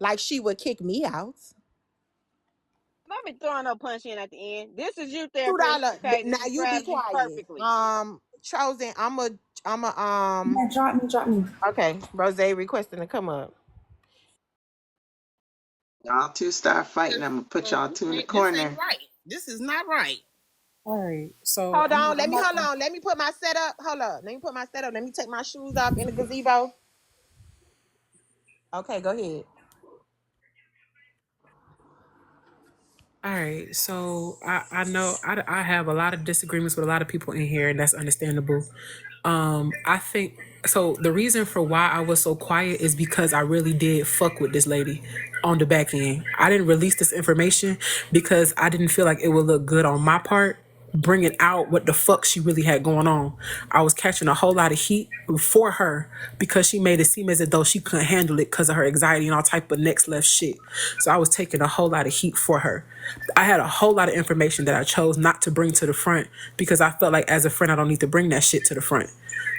like she would kick me out. Let me throw no punch in at the end. This is you, therapist. $2. Okay, Now this you be describes you quiet. perfectly. Chosen. I'm a Yeah, drop me. Okay, Rose requesting to come up. Y'all two start fighting. I'm gonna put y'all two in the This ain't corner. right. This is not right. All right. So Hold on. Let me put my setup. Hold up. Let me put my setup. Let me take my shoes off in the gazebo. Okay, go ahead. All right, so I know I have a lot of disagreements with a lot of people in here, and that's understandable. I think so. The reason for why I was so quiet is because I really did fuck with this lady on the back end. I didn't release this information because I didn't feel like it would look good on my part, bringing out what the fuck she really had going on. I was catching a whole lot of heat for her because she made it seem as though she couldn't handle it because of her anxiety and all type of next left shit. So I was taking a whole lot of heat for her. I had a whole lot of information that I chose not to bring to the front because I felt like as a friend I don't need to bring that shit to the front.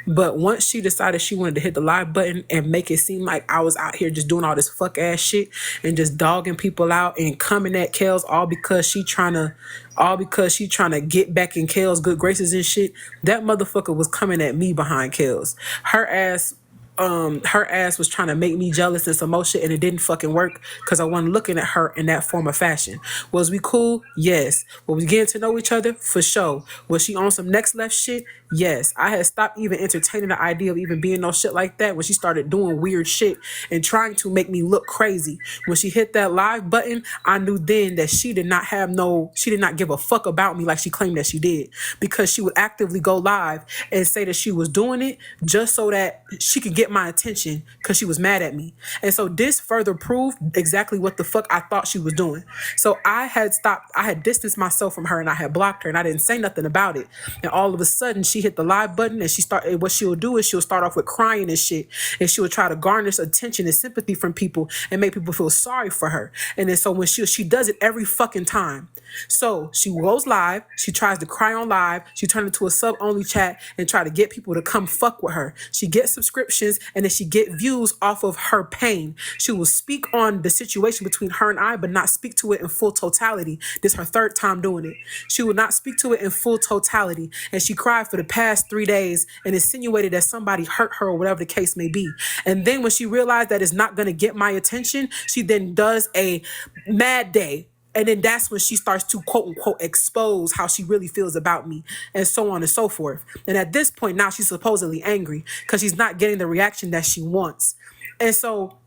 But once she decided she wanted to hit the live button and make it seem like I was out here just doing all this fuck ass shit and just dogging people out and coming at Kels all because she trying to get back in Kels' good graces and shit, that motherfucker was coming at me behind Kels. Her ass was trying to make me jealous and some more shit, and it didn't fucking work because I wasn't looking at her in that form of fashion. Was we cool? Yes. Was we getting to know each other? For sure. Was she on some next left shit? Yes. I had stopped even entertaining the idea of even being no shit like that when she started doing weird shit and trying to make me look crazy. When she hit that live button, I knew then that she did not give a fuck about me like she claimed that she did, because she would actively go live and say that she was doing it just so that she could get my attention because she was mad at me. And so this further proved exactly what the fuck I thought she was doing. So I had distanced myself from her and I had blocked her and I didn't say nothing about it. And all of a sudden she hit the live button and what she'll do is she'll start off with crying and shit, and she would try to garnish attention and sympathy from people and make people feel sorry for her. And then so when she does it every fucking time. So she goes live, she tries to cry on live, she turned into a sub-only chat and try to get people to come fuck with her. She gets subscriptions and then she get views off of her pain. She will speak on the situation between her and I, but not speak to it in full totality. This is her third time doing it. She will not speak to it in full totality. And she cried for the past 3 days and insinuated that somebody hurt her or whatever the case may be. And then when she realized that it's not going to get my attention, she then does a mad day. And then that's when she starts to quote unquote expose how she really feels about me and so on and so forth. And at this point now she's supposedly angry because she's not getting the reaction that she wants. And so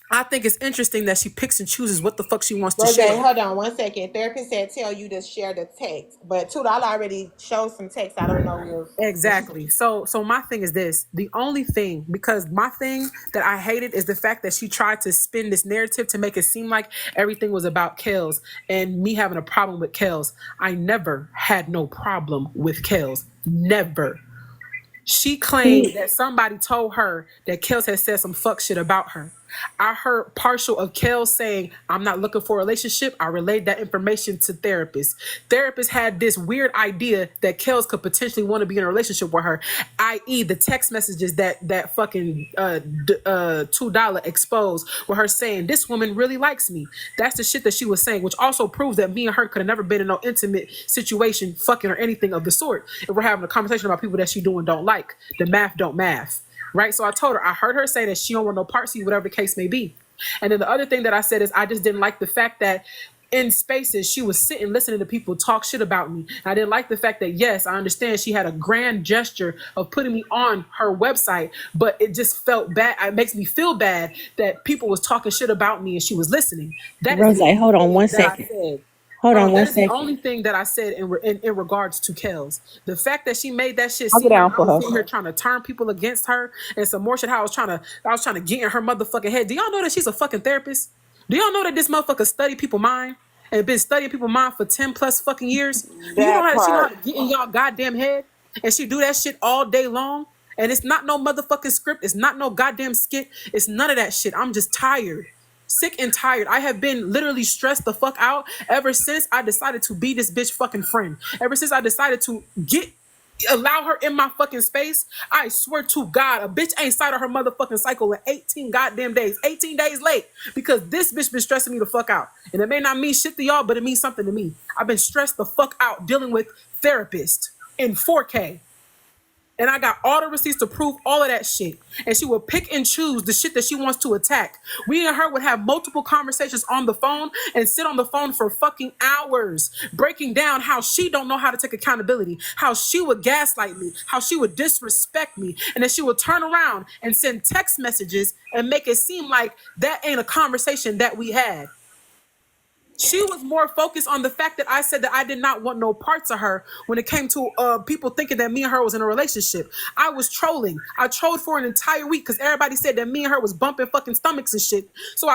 I think it's interesting that she picks and chooses what the fuck she wants to Rose, share. hold on 1 second. Therapist said tell you to share the text, but $2 already showed some text. I don't know if Exactly. So my thing is this. The only thing, because my thing that I hated is the fact that she tried to spin this narrative to make it seem like everything was about Kels and me having a problem with Kels. I never had no problem with Kels. Never. She claimed that somebody told her that Kels had said some fuck shit about her. I heard partial of Kels saying, I'm not looking for a relationship. I relayed that information to therapists. Therapists had this weird idea that Kels could potentially want to be in a relationship with her, i.e. the text messages that fucking $2 exposed with her saying, this woman really likes me. That's the shit that she was saying, which also proves that me and her could have never been in no intimate situation, fucking or anything of the sort. If we're having a conversation about people that she do and don't like, the math don't math. Right? So I told her, I heard her say that she don't want no parts of you, whatever the case may be. And then the other thing that I said is I just didn't like the fact that in spaces she was sitting listening to people talk shit about me. I didn't like the fact that, yes, I understand she had a grand gesture of putting me on her website, but it just felt bad. It makes me feel bad that people was talking shit about me and she was listening. That is Rose, the only hold on thing one that I second. said. Hold on That one is the second. only thing that I said in regards to Kels. The fact that she made that shit I'll get seem like down I for was her. sitting here trying to turn people against her and some more shit. How I was trying to get in her motherfucking head. Do y'all know that she's a fucking therapist? Do y'all know that this motherfucker study people's mind and been studying people's mind for 10 plus fucking years? Do you know That how she know how part. to get in y'all goddamn head? And she do that shit all day long. And it's not no motherfucking script. It's not no goddamn skit. It's none of that shit. I'm just tired. Sick and tired. I have been literally stressed the fuck out ever since I decided to be this bitch fucking friend. Ever since I decided to get allow her in my fucking space, I swear to God, a bitch ain't started her motherfucking cycle in 18 goddamn days. 18 days late. Because this bitch been stressing me the fuck out. And it may not mean shit to y'all, but it means something to me. I've been stressed the fuck out dealing with therapists in 4K. And I got all the receipts to prove all of that shit. And she will pick and choose the shit that she wants to attack. We and her would have multiple conversations on the phone and sit on the phone for fucking hours, breaking down how she don't know how to take accountability, how she would gaslight me, how she would disrespect me, and then she would turn around and send text messages and make it seem like that ain't a conversation that we had. She was more focused on the fact that I said that I did not want no parts of her when it came to people thinking that me and her was in a relationship. I was trolling. I trolled for an entire week because everybody said that me and her was bumping fucking stomachs and shit. So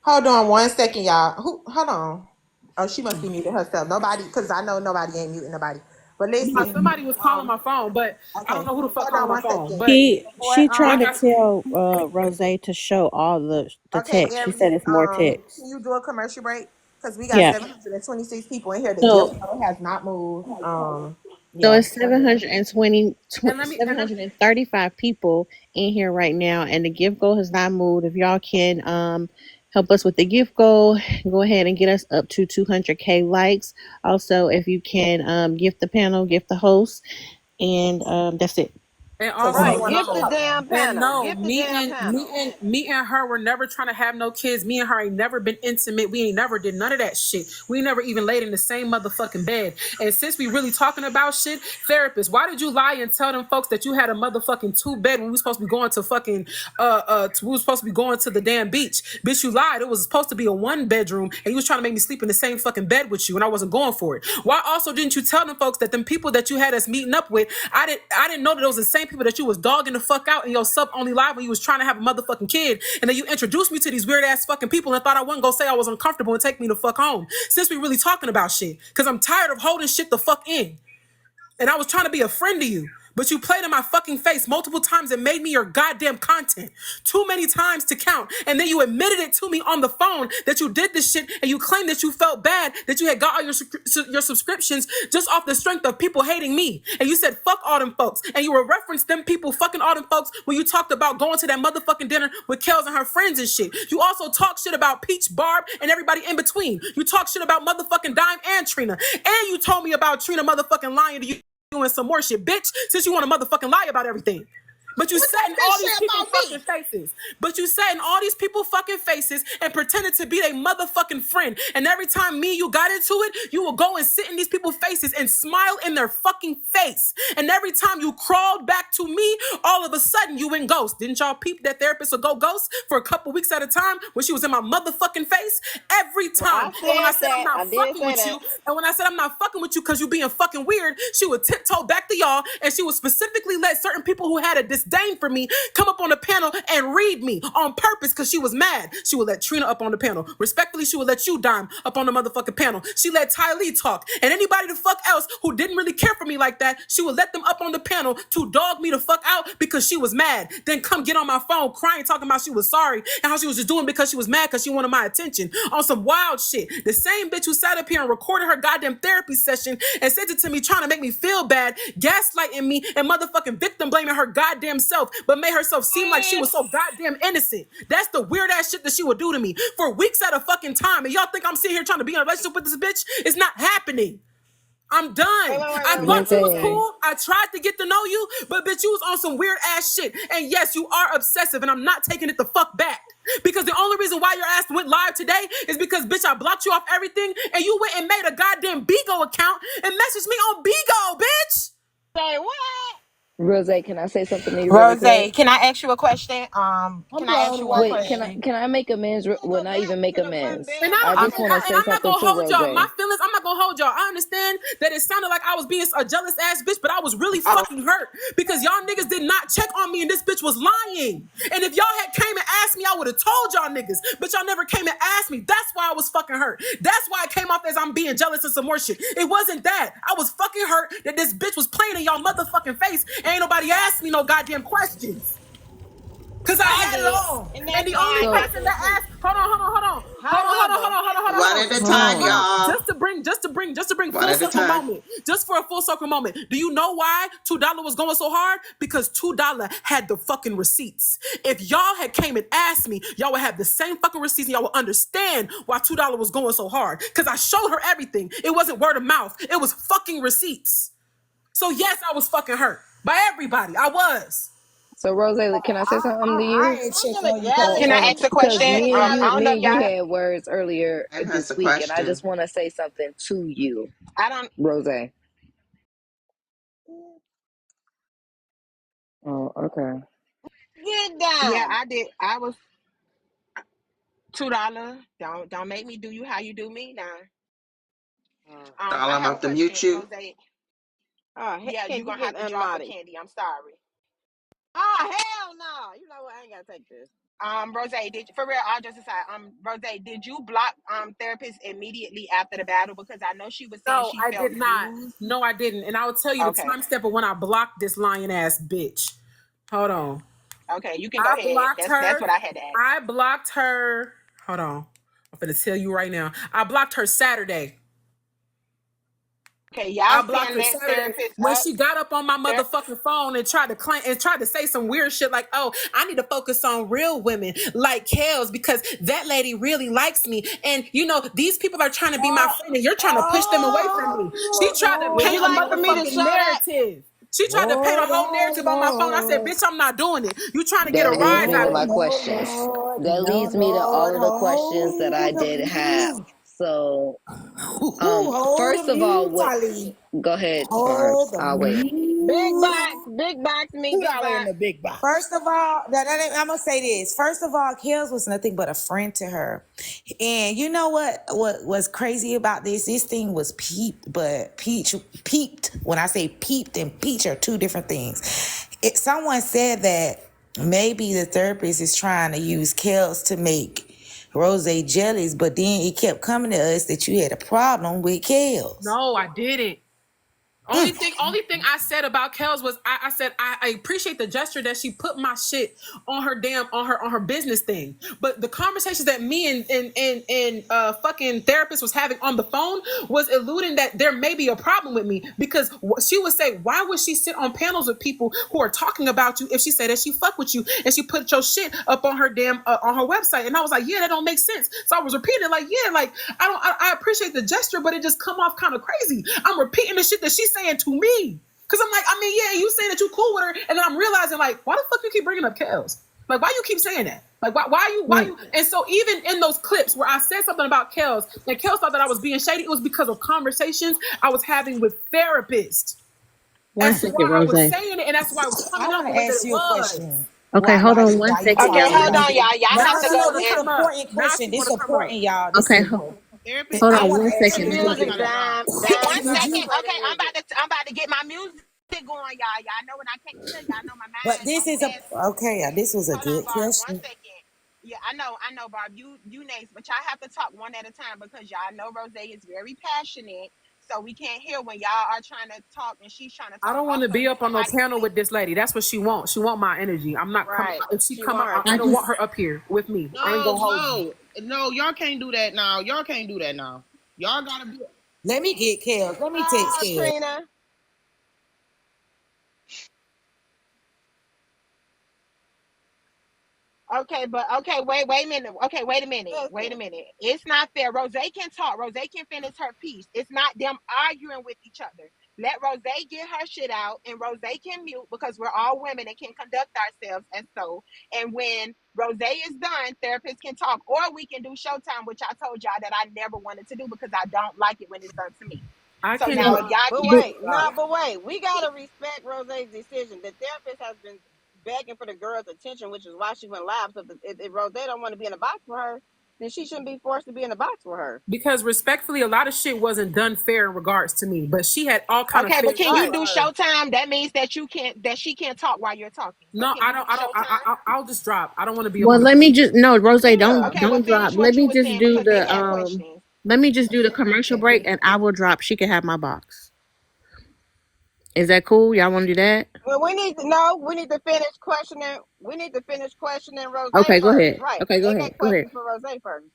Hold on 1 second, y'all. Hold on. Oh, she must be muting herself. Nobody, because I know nobody ain't muting nobody. But listen, somebody was calling my phone, but I don't know who the fuck hold on calling my 1 phone. second. But She tried like to I tell Rose to show all the Okay, text. She Aries, said it's more text. can you do a commercial break? Because we got Yeah. 726 people in here. The So gift code has not moved. so Yeah. it's 720, and let me and let, 735 people in here right now, and the gift goal has not moved. If y'all can help us with the gift goal, go ahead and get us up to 200K likes. Also, if you can gift the panel, gift the host, and that's it. and So what do you also Right, want to gift the no. do? damn And panel. no, Gift the damn panel. me and her were never trying to have no kids. Me and her ain't never been intimate. We ain't never did none of that shit. We never even laid in the same motherfucking bed. And since we really talking about shit, therapist, why did you lie and tell them folks that you had a motherfucking 2-bed when we supposed to be going to fucking we was supposed to be going to the damn beach? Bitch, you lied. It was supposed to be a 1-bedroom, and you was trying to make me sleep in the same fucking bed with you, and I wasn't going for it. Why also didn't you tell them folks that them people that you had us meeting up with, I didn't know that it was the same people that you was dogging the fuck out in your sub only live when you was trying to have a motherfucking kid, and then you introduced me to these weird ass fucking people and thought I wasn't gonna say I was uncomfortable and take me the fuck home. Since we really talking about shit, because I'm tired of holding shit the fuck in. And I was trying to be a friend to you. But you played in my fucking face multiple times and made me your goddamn content. Too many times to count. And then you admitted it to me on the phone that you did this shit, and you claimed that you felt bad that you had got all your subscriptions just off the strength of people hating me. And you said fuck all them folks. And you were referenced them people fucking all them folks when you talked about going to that motherfucking dinner with Kels and her friends and shit. You also talk shit about Peach, Barb, and everybody in between. You talk shit about motherfucking Dime and Trina. And you told me about Trina motherfucking lying to you doing some more shit, bitch, since you want to motherfucking lie about everything. But you sat in all these people fucking faces. But you sat in all these people fucking faces and pretended to be their motherfucking friend. And every time me and you got into it, you will go and sit in these people's faces and smile in their fucking face. And every time you crawled back to me, all of a sudden you went ghost. Didn't y'all peep that therapist would go ghost for a couple weeks at a time when she was in my motherfucking face? Every time. I And when I said said I'm that. I not did fucking say with that. you, and when I said I'm not fucking with you because you being fucking weird, she would tiptoe back to y'all, and she would specifically let certain people who had a disdain for me come up on the panel and read me on purpose because she was mad. She would let Trina up on the panel. Respectfully, she would let you, Dime, up on the motherfucking panel. She let Ty Lee talk. And anybody the fuck else who didn't really care for me like that, she would let them up on the panel to dog me the fuck out because she was mad. Then come get on my phone crying, talking about she was sorry and how she was just doing because she was mad because she wanted my attention on some wild shit. The same bitch who sat up here and recorded her goddamn therapy session and sent it to me trying to make me feel bad, gaslighting me and motherfucking victim blaming her goddamn self, but made herself seem like she was so goddamn innocent. That's the weird ass shit that she would do to me for weeks at a fucking time. And y'all think I'm sitting here trying to be in a relationship with this bitch? It's not happening. I'm done. I thought you was cool. I tried to get to know you, but bitch, you was on some weird ass shit. And yes, you are obsessive, and I'm not taking it the fuck back. Because the only reason why your ass went live today is because, bitch, I blocked you off everything, and you went and made a goddamn Bigo account and messaged me on Bigo, bitch. Say what? Rose, can I say something to you really Rose, quick? can I ask you a question? Can I ask you one Wait, question? can I make amends? Well, not even make amends. And I just want to say I'm not something gonna to hold y'all. Rose. My feelings, I'm not gonna hold y'all. I understand that it sounded like I was being a jealous ass bitch, but I was really fucking hurt because y'all niggas did not check on me and this bitch was lying. And if y'all had came and asked me, I would have told y'all niggas, but y'all never came and asked me. That's why I was fucking hurt. That's why it came off as I'm being jealous and some more shit. It wasn't that. I was fucking hurt that this bitch was playing in y'all motherfucking face and ain't nobody asked me no goddamn questions. Cause I had it all. And And that's the why only I got person to the that truth. asked, hold on. However, One at a time, Hold on. y'all. Just to bring One full at a circle time. moment. just for a full circle moment, do you know why $2 was going so hard? Because $2 had the fucking receipts. If y'all had came and asked me, y'all would have the same fucking receipts and y'all would understand why $2 was going so hard. Because I showed her everything. It wasn't word of mouth. It was fucking receipts. So yes, I was fucking hurt by everybody. I was. So Rose, can I say something to I you? ain't checking I'm gonna on you yell for at Can I it. ask a Because question? I don't know if me and you y'all. had words earlier And has this a week, and I question. just want to say something to you, I don't. Rose. Oh, okay. Get Yeah, down. I did. I was $2. Don't make me do you how you do me now. Doll, I I'm have a about to question, mute you. Rose. Oh, Yeah, can you're you gonna just have to drop the unmod it? candy. I'm sorry. Oh hell no! You know what? I ain't gotta take this. Rose, did for real? I'll just decide. Rose, did you block therapist immediately after the battle? Because I know she was saying No, she I felt did not. used. No, I didn't. And I will tell you the Okay, time step of when I blocked this lying ass bitch. Hold on. okay, you can go I ahead. blocked That's her. what I had to ask. I blocked her. Hold on. I'm gonna tell you right now. I blocked her Saturday. Okay, I y'all blocked saying her let Saturday therapist when up. she got up on my There. motherfucking phone and tried to claim and tried to say some weird shit like, "Oh, I need to focus on real women like Kels because that lady really likes me." And you know, these people are trying to be my friend, and you're trying to push them away from me. She tried to Would paint you a like for me to motherfucking show that? narrative. She tried to paint a whole narrative on my phone. I said, "Bitch, I'm not doing it. You trying to get a That leaves rise me out with of my me?" questions. That leads me to all Lord, of the questions that I hold the did have. mute. So, Hold the first of all, mute, what? Ali. Go ahead, Hold Barb's. the I'll wait. mute. Big box me, big $2 in box. the big box. First of all, I'm gonna say this. First of all, Kels was nothing but a friend to her, and you know what? What was crazy about this? This thing was peeped, but peeped. When I say peeped and peach are two different things. Someone said that maybe the therapist is trying to use Kels to make Rose jellies, but then it kept coming to us that you had a problem with Kels. No, I didn't. Only thing I said about Kels was I said I appreciate the gesture that she put my shit on her on her business thing. But the conversations that me and fucking therapist was having on the phone was alluding that there may be a problem with me because she would say, why would she sit on panels with people who are talking about you if she said that she fuck with you and she put your shit up on her damn on her website? And I was like, yeah, that don't make sense. So I was repeating like, yeah, like I appreciate the gesture, but it just come off kind of crazy. I'm repeating the shit that she's saying to me. Cause I'm like, I mean, yeah, you saying that you cool with her, and then I'm realizing like, why the fuck you keep bringing up Kels? Like, why you keep saying that? Like, why you? And so even in those clips where I said something about Kels, and Kels thought that I was being shady, it was because of conversations I was having with therapists. One That's second, why I Rose. was saying it, and that's why I was I coming out want the to way that ask it you a was. question. Okay, hold on one While you second, Okay, talking, hold y'all. on, y'all. Y'all no, have no, to no, Now go no. she want This to is and come up. important Now question. she This want is to come up. important, y'all. This is Okay, important. Therapist hold I said on want one to play ask the Play you the second. this music music, on the question. drop. dime. one You got Did to second. you? play the Okay, music. I'm about to get my music going, y'all. Know what I can't tell y'all. Know my But mind this don't is a pass. okay. This was a Hold on, good Barb. One question. second. Yeah, I know, Barb. You next, but y'all have to talk one at a time because y'all know Rose is very passionate, so we can't hear when y'all are trying to talk and she's trying to I talk. don't want to Also, be up on no somebody panel said, with this lady. That's what she wants. She want my energy. I'm not coming. Right. If she She come want up, her I I don't attention. want just her up here with me. I ain't No, gonna hold you. no, y'all can't do that now. Y'all can't do that now. Y'all gotta be. Let me get Kels. Let me text Oh, Kels. Trina. okay, but okay, wait a minute. Okay, wait a Listen. minute. It's not fair. Rose can talk. Rose can finish her piece. It's not them arguing with each other. Let Rose get her shit out, and Rose can mute because we're all women and can conduct ourselves as so. And when Rose is done, therapists can talk, or we can do Showtime, which I told y'all that I never wanted to do because I don't like it when it's done to me. I So can now, do. if y'all But can't, wait, no, but wait. We gotta respect Rose's decision. The therapist has been begging for the girl's attention, which is why she went live. So if Rose don't want to be in a box for her, then she shouldn't be forced to be in a box for her. Because respectfully, a lot of shit wasn't done fair in regards to me. But she had all kind of okay, fair but can shit you Right. for do her. Showtime? That means that you can't, that she can't talk while you're talking. So No, can I you do don't. I don't. Showtime? I'll just drop. I don't want to be up well, on the let panel. me just no, Rose, don't Yeah. Okay, well, drop. finish Let what you me were just saying do because they the had questions. let me just do the commercial break and I will drop. She can have my box. Is that cool? Y'all want to do that? Well, we need to know. We need to finish questioning. We need to finish questioning Rose Okay, go first. ahead. Right. Okay, go They ahead. got Go ahead. questions for Rose first.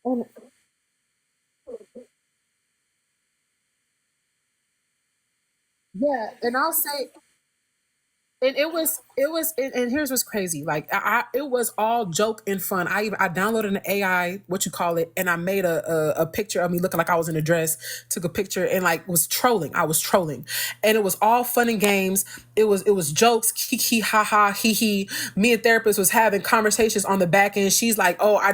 And yeah, and I'll say, and and here's what's crazy. Like it was all joke and fun. I downloaded an AI, what you call it, and I made a picture of me looking like I was in a dress. Took a picture and like was trolling. I was trolling, and it was all fun and games. It was jokes, kiki, ha ha, hee hee. Me and therapist was having conversations on the back end. She's like, "Oh, I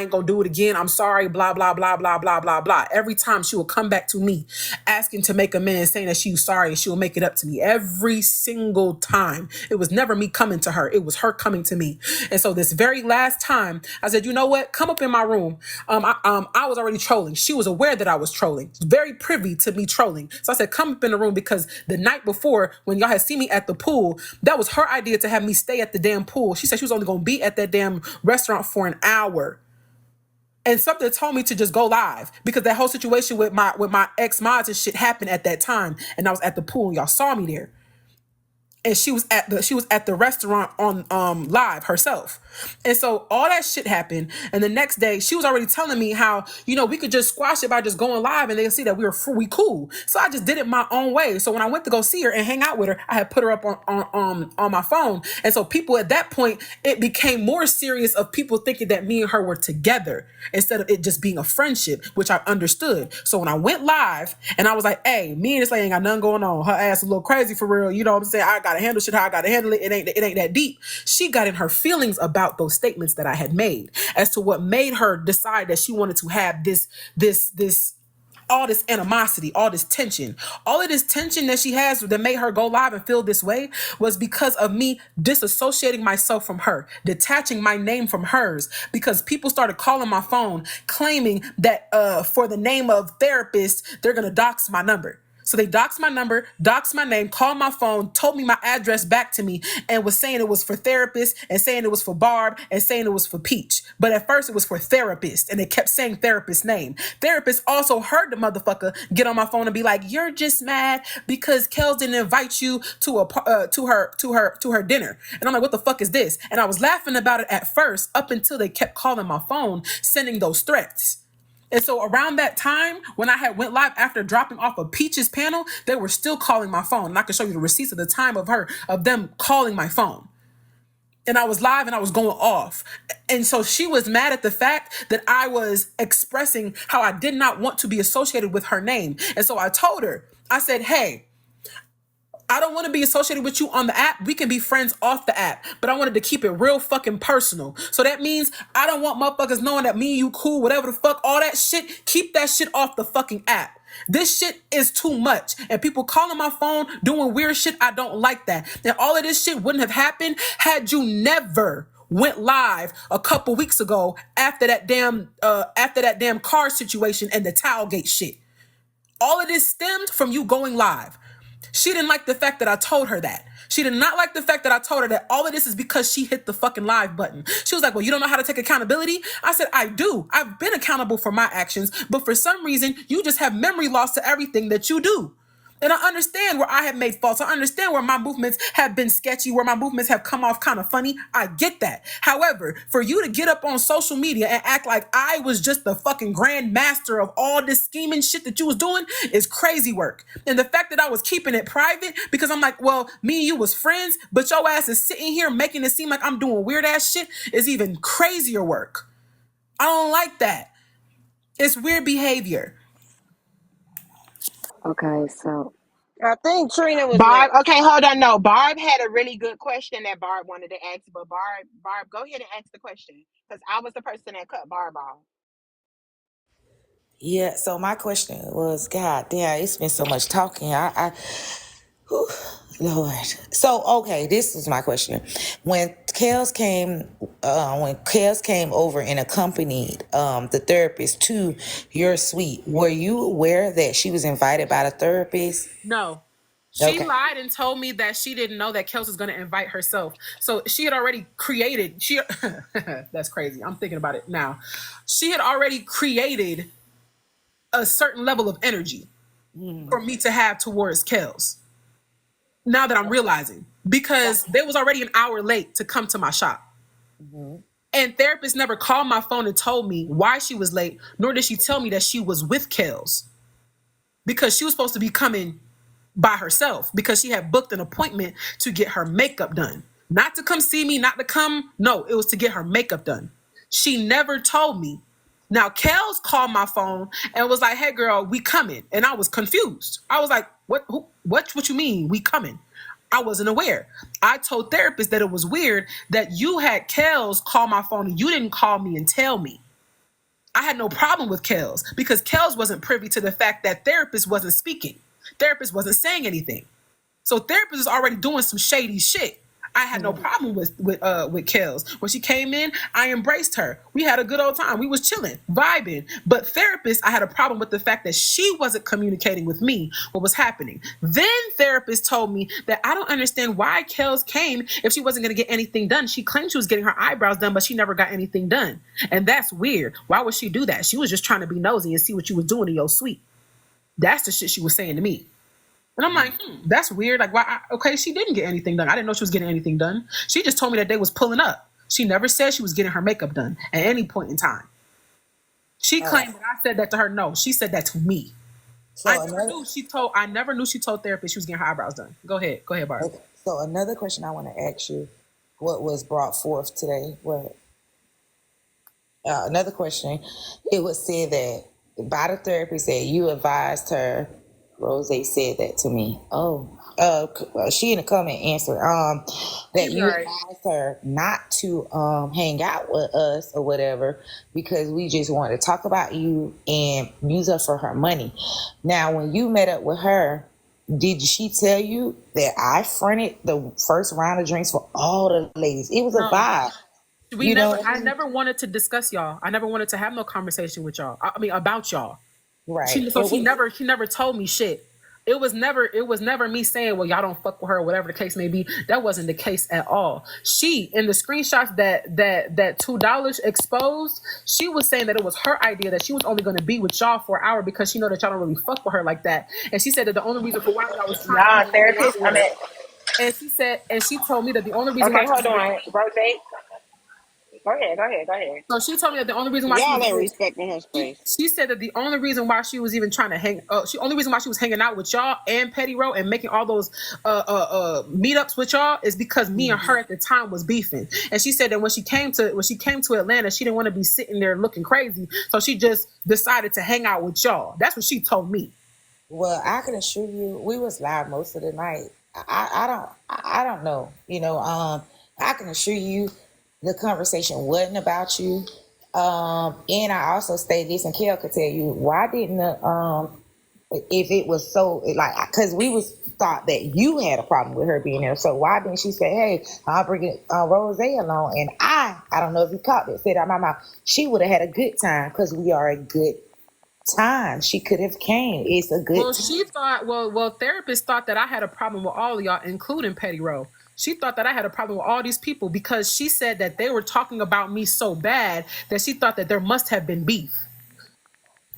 ain't gonna do it again. I'm sorry." Blah blah blah blah blah blah blah. Every time she would come back to me, asking to make amends, saying that she was sorry and she will make it up to me. Every single time, it was never me coming to her. It was her coming to me. And so this very last time, I said, "You know what? Come up in my room." I was already trolling. She was aware that I was trolling, very privy to me trolling. So I said, "Come up in the room," because the night before, when y'all had seen me at the pool, that was her idea to have me stay at the damn pool. She said she was only going to be at that damn restaurant for an hour. And something told me to just go live because that whole situation with my ex mods and shit happened at that time, and I was at the pool and y'all saw me there. And she was at the restaurant on live herself. And so all that shit happened, and the next day she was already telling me how, we could just squash it by just going live and they'll see that we cool. So I just did it my own way. So when I went to go see her and hang out with her, I had put her up on my phone. And so people at that point, it became more serious of people thinking that me and her were together instead of it just being a friendship, which I understood. So when I went live and I was like, "Hey, me and this lady ain't got nothing going on. Her ass a little crazy for real. You know what I'm saying? I gotta handle shit how I gotta handle it. It ain't that deep." She got in her feelings about those statements that I had made as to what made her decide that she wanted to have this all this animosity, all this tension, all of this tension that she has that made her go live and feel this way was because of me disassociating myself from her, detaching my name from hers, because people started calling my phone claiming that for the name of therapist, they're going to dox my number. So they doxed my number, doxed my name, called my phone, told me my address back to me, and was saying it was for therapist, and saying it was for Barb, and saying it was for Peach. But at first it was for therapist, and they kept saying therapist's name. Therapist also heard the motherfucker get on my phone and be like, "You're just mad because Kels didn't invite you to her dinner." And I'm like, "What the fuck is this?" And I was laughing about it at first, up until they kept calling my phone, sending those threats. And so around that time, when I had went live after dropping off a Peaches panel, they were still calling my phone. And I can show you the receipts of the time of them calling my phone. And I was live and I was going off. And so she was mad at the fact that I was expressing how I did not want to be associated with her name. And so I told her, I said, "Hey, I don't want to be associated with you on the app. We can be friends off the app, but I wanted to keep it real fucking personal. So that means I don't want motherfuckers knowing that me and you cool, whatever the fuck, all that shit. Keep that shit off the fucking app. This shit is too much. And people calling my phone, doing weird shit, I don't like that. And all of this shit wouldn't have happened had you never went live a couple weeks ago after that damn car situation and the Towelgate shit. All of this stemmed from you going live. She didn't like the fact that I told her that. She did not like the fact that I told her that all of this is because she hit the fucking live button. She was like, "Well, you don't know how to take accountability?" I said, "I do. I've been accountable for my actions, but for some reason, you just have memory loss to everything that you do." And I understand where I have made faults. I understand where my movements have been sketchy, where my movements have come off kind of funny. I get that. However, for you to get up on social media and act like I was just the fucking grand master of all this scheming shit that you was doing is crazy work. And the fact that I was keeping it private because I'm like, well, me and you was friends, but your ass is sitting here making it seem like I'm doing weird ass shit is even crazier work. I don't like that. It's weird behavior. Okay, so I think Trina was Barb, next. okay, hold on. No, Barb had a really good question that Barb wanted to ask, but Barb, go ahead and ask the question because I was the person that cut Barb off. Yeah, so my question was, God damn, it's been so much talking. Whew, Lord. So, okay, this is my question. When Kels came over and accompanied the therapist to your suite, were you aware that she was invited by the therapist? No. She Okay. lied and told me that she didn't know that Kels was going to invite herself. So she had already created, that's crazy. I'm thinking about it now. She had already created a certain level of energy for me to have towards Kels. Now that I'm realizing, because they was already an hour late to come to my shop. And therapist never called my phone and told me why she was late, nor did she tell me that she was with Kels, because she was supposed to be coming by herself because she had booked an appointment to get her makeup done. Not to come see me, not to come. No, it was to get her makeup done. She never told me. Now, Kels called my phone and was like, "Hey, girl, we coming." And I was confused. I was like, what you mean, we coming? I wasn't aware. I told therapist that it was weird that you had Kels call my phone and you didn't call me and tell me. I had no problem with Kels because Kels wasn't privy to the fact that therapist wasn't speaking. Therapist wasn't saying anything. So therapist is already doing some shady shit. I had no problem with Kels. When she came in, I embraced her. We had a good old time. We was chilling, vibing. But therapist, I had a problem with the fact that she wasn't communicating with me what was happening. Then therapist told me that I don't understand why Kels came if she wasn't going to get anything done. She claimed she was getting her eyebrows done, but she never got anything done. And that's weird. Why would she do that? She was just trying to be nosy and see what you was doing in your suite. That's the shit she was saying to me. And I'm like, that's weird. Like, why? Okay, she didn't get anything done. I didn't know she was getting anything done. She just told me that they was pulling up. She never said she was getting her makeup done at any point in time. She claimed that I said that to her. No, she said that to me. So I never knew she told therapist she was getting her eyebrows done. Go ahead, Barb. okay, so another question I want to ask you: what was brought forth today? What? Another question. It was said that by the therapist that you advised her. Rose said that to me. Oh, she in the comment answered that you advised her not to hang out with us or whatever because we just wanted to talk about you and use her for her money. Now, when you met up with her, did she tell you that I fronted the first round of drinks for all the ladies? It was a vibe. I never wanted to discuss y'all. I never wanted to have no conversation with y'all. I mean, about y'all. Right. She never told me shit. It was never me saying, well, y'all don't fuck with her or whatever the case may be. That wasn't the case at all. She, in the screenshots that $2 exposed, she was saying that it was her idea that she was only going to be with y'all for an hour because she know that y'all don't really fuck with her like that. And she said that the only reason for why y'all was trying to therapist. hang out with her. And she told me that the only reason why Okay, hold on, Rose. Go ahead. so she told me that the only reason why Y'all ain't respecting her space. she said that the only reason why she was even trying to only reason why she was hanging out with y'all and Petty Row and making all those meetups with y'all is because me and her at the time was beefing. And she said that when she came to Atlanta, she didn't want to be sitting there looking crazy, so she just decided to hang out with y'all. That's what she told me. Well, I can assure you, we was live most of the night. I don't know. I can assure you, the conversation wasn't about you. And I also stated this, and Kel could tell you why didn't if it was so like because we was thought that you had a problem with her being there. So why didn't she say, "Hey, I'll bring it, Rose along"? And I don't know if you caught it. Said out my mouth, she would have had a good time because we are a good time. She could have came. It's a good. Well, she thought. Well, therapist thought that I had a problem with all of y'all, including Petty Row. She thought that I had a problem with all these people because she said that they were talking about me so bad that she thought that there must have been beef.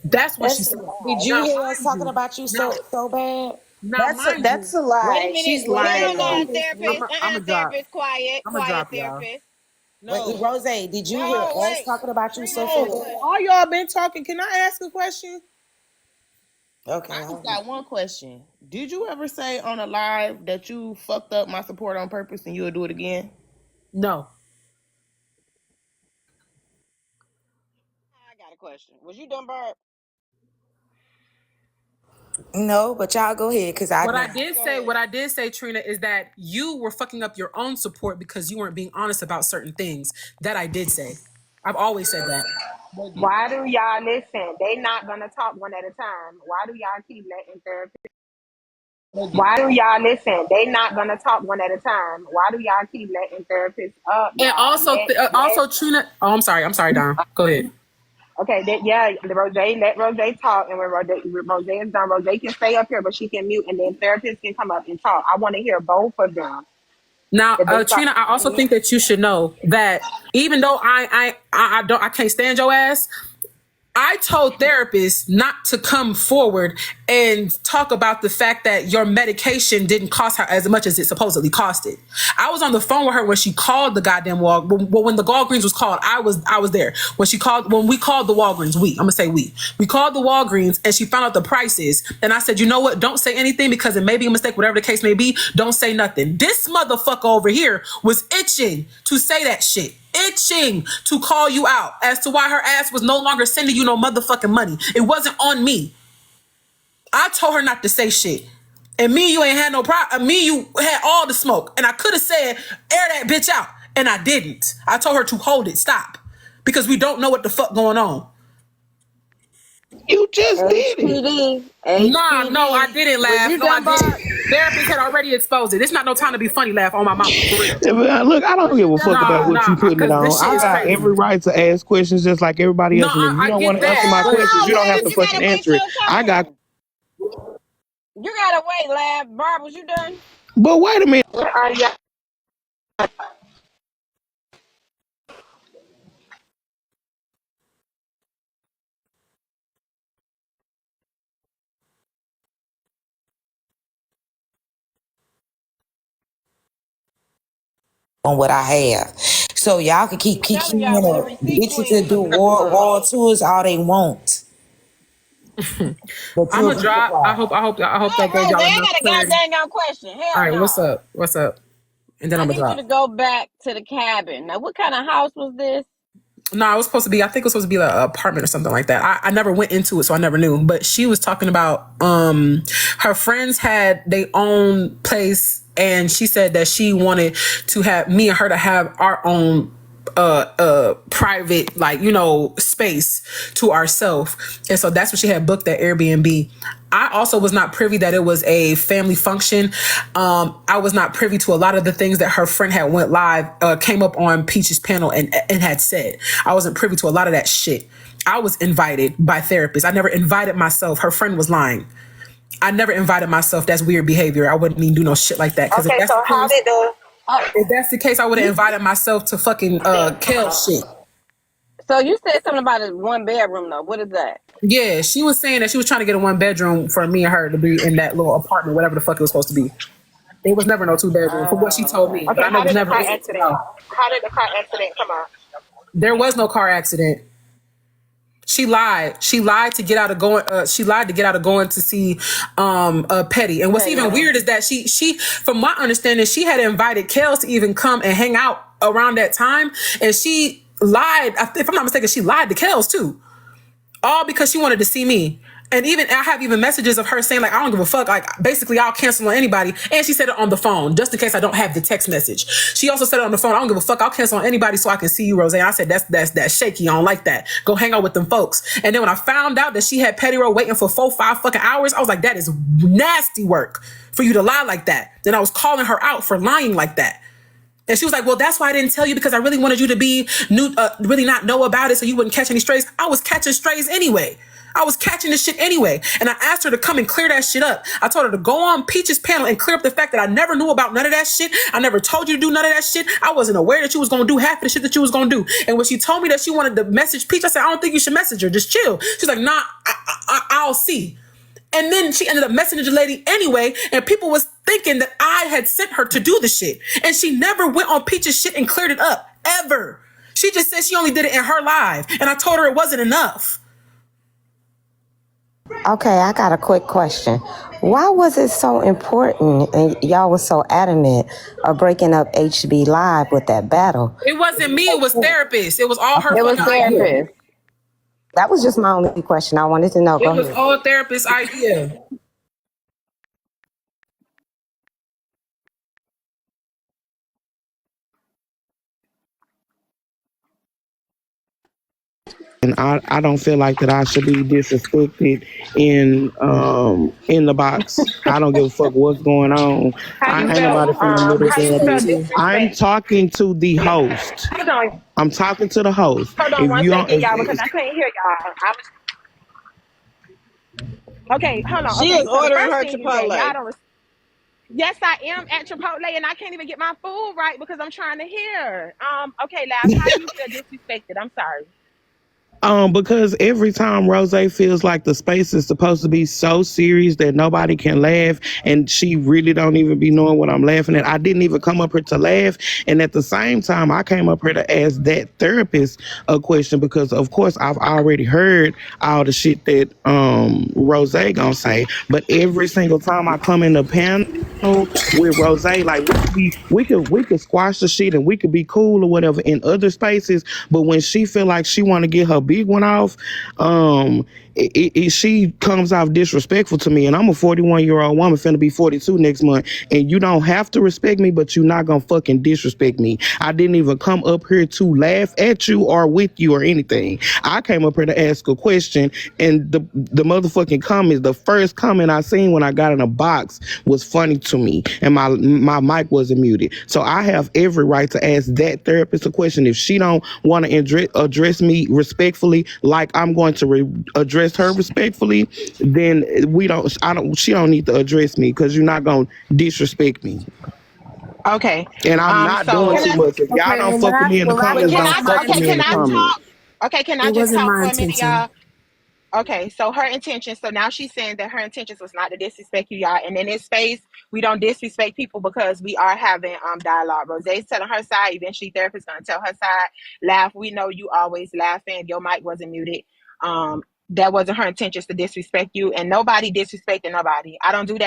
That's what she said. Did you hear us talking about you so bad? Now, That's a lie. Wait a minute, She's wait a lying. minute. On Therapist. I'm a drop. Therapist. Quiet, I'm a drop, y'all. therapist. No. Wait, Rose, did you hear us talking about you so bad? All y'all been talking. Can I ask a question? Okay. I just got one question. Did you ever say on a live that you fucked up my support on purpose and you'll do it again? No. I got a question. Was you done, Barb? No, but y'all go ahead because What I did say, Trina, is that you were fucking up your own support because you weren't being honest about certain things. That I did say. I've always said that. Why do y'all listen? They not gonna talk one at a time. Why do y'all keep letting therapists? Why do y'all listen? They not gonna talk one at a time. Why do y'all keep letting therapists up? And also, Trina. Oh, I'm sorry, Don. Go ahead. Okay, let Rose talk, and when Rose is done, Rose can stay up here, but she can mute, and then therapists can come up and talk. I want to hear both of them. Now, Trina, I also think that you should know that even though I can't stand your ass, I told therapists not to come forward and talk about the fact that your medication didn't cost her as much as it supposedly costed. I was on the phone with her when she called the goddamn when the Walgreens was called. I was there when we called the Walgreens. I'm gonna say we called the Walgreens and she found out the prices. And I said, you know what? Don't say anything because it may be a mistake. Whatever the case may be, don't say nothing. This motherfucker over here was itching to say that shit. Itching to call you out as to why her ass was no longer sending you no motherfucking money. It wasn't on me. I told her not to say shit. And me, you ain't had no problem. Me, you had all the smoke. And I could have said, air that bitch out. And I didn't. I told her to hold it, stop. Because we don't know what the fuck going on. You just did it. HPD. No, I didn't laugh. You No, I done, Barb? didn't. Therapist had already exposed it. It's not no time to be funny, laugh on my mama, for real. Look, I don't give a fuck about what you putting it on. This shit I is got crazy. every right to ask questions just like everybody else. And if you don't want to answer my questions, you don't have to fucking answer it. I got. You gotta wait, Lab. Barb, was you done? But wait a minute. Yeah. On what I have. So y'all can keep Telling kicking y'all when the up. receipt Bitches can clean. do world tours all they want. But I'm you'll gonna be drop. I surprised. hope that gave Rose, y'all I enough got a clarity. goddamn question. Hell All right, no. what's up? What's up? And then I I'm gonna need you drop. to go back to the cabin. Now, what kind of house was this? No, it was supposed to be. I think it was supposed to be like an apartment or something like that. I never went into it, so I never knew. But she was talking about her friends had their own place, and she said that she wanted to have me and her to have our own private, like, you know, space to ourselves. And so that's what she had booked at Airbnb. I also was not privy that it was a family function. I was not privy to a lot of the things that her friend had went live, came up on Peach's panel and had said. I wasn't privy to a lot of that shit. I was invited by therapists. I never invited myself. Her friend was lying. I never invited myself. That's weird behavior. I wouldn't even do no shit like that. Because Okay, so how did the if that's the case, I would have invited myself to fucking Kel shit. So you said something about a one bedroom though. What is that? Yeah, she was saying that she was trying to get a 1 bedroom for me and her to be in that little apartment, whatever the fuck it was supposed to be. It was never no 2 bedroom, from what she told me. But okay? I know How it was did the never. car accident? No. How did the car accident come out? There was no car accident. She lied. She lied to get out of going. She lied to get out of going to see Petty. And what's even weird is that she, from my understanding, she had invited Kels to even come and hang out around that time, and she lied. If I'm not mistaken, she lied to Kels too, all because she wanted to see me. And even I have even messages of her saying like, I don't give a fuck. Like basically I'll cancel on anybody. And she said it on the phone just in case I don't have the text message. She also said it on the phone. I don't give a fuck. I'll cancel on anybody so I can see you, Rose. And I said, that's shaky. I don't like that. Go hang out with them folks. And then when I found out that she had Petty Row waiting for 4-5 fucking hours, I was like, that is nasty work for you to lie like that. Then I was calling her out for lying like that. And she was like, well, that's why I didn't tell you, because I really wanted you to be really not know about it so you wouldn't catch any strays. I was catching strays anyway. I was catching this shit anyway. And I asked her to come and clear that shit up. I told her to go on Peach's panel and clear up the fact that I never knew about none of that shit. I never told you to do none of that shit. I wasn't aware that you was going to do half of the shit that you was going to do. And when she told me that she wanted to message Peach, I said, I don't think you should message her. Just chill. She's like, nah, I'll see. And then she ended up messaging the lady anyway, and people was thinking that I had sent her to do the shit. And she never went on Peach's shit and cleared it up, ever. She just said she only did it in her live, and I told her it wasn't enough. Okay, I got a quick question. Why was it so important and y'all was so adamant of breaking up HB Live with that battle? It wasn't me, it was therapists. It was all her It was fucking idea. therapist. That was just my only question. I wanted to know. It was all therapist idea. And I don't feel like that I should be disrespected in the box. I don't give a fuck what's going on. How you Ain't nobody felt? finna little How you girl felt this. I'm disrespect? talking to the host. I'm talking to the host. Hold on If one you don't, second, y'all, because I couldn't hear y'all. Okay, hold on. She Okay, is so the ordering first her thing is that Chipotle. y'all don't. Yes, I am at Chipotle, and I can't even get my food right because I'm trying to hear. Okay, Lab, how do you feel disrespected? I'm sorry. Because every time Rose feels like the space is supposed to be so serious that nobody can laugh, and she really don't even be knowing what I'm laughing at. I didn't even come up here to laugh, and at the same time, I came up here to ask that therapist a question because, of course, I've already heard all the shit that Rose gonna say. But every single time I come in the panel with Rose, like we could squash the shit and we could be cool or whatever in other spaces, but when she feel like she want to get her big one off, she comes off disrespectful to me. And I'm a 41-year-old woman finna be 42 next month, and you don't have to respect me, but you're not gonna fucking disrespect me. I didn't even come up here to laugh at you or with you or anything. I came up here to ask a question, and the motherfucking comment, the first comment I seen when I got in a box was funny to me, and my mic wasn't muted. So I have every right to ask that therapist a question. If she don't want to address me respectfully, like I'm going to address her respectfully, then she don't need to address me because you're not gonna disrespect me. Okay. And I'm not doing So Can too I? much. If y'all Okay, don't and what fuck with I me in the what I but comments, did can was don't I my fuck with okay, me in can the I intention. comments. talk? Okay, can I It just wasn't talk my for a minute, intention. y'all? Okay, so her intention. So now she's saying that her intentions was not to disrespect you, y'all. And in this space, we don't disrespect people because we are having dialogue. Rose's telling her side. Eventually, therapist's gonna tell her side. Laugh. We know you always laughing. Your mic wasn't muted. That wasn't her intentions to disrespect you, and nobody disrespecting nobody. I don't do that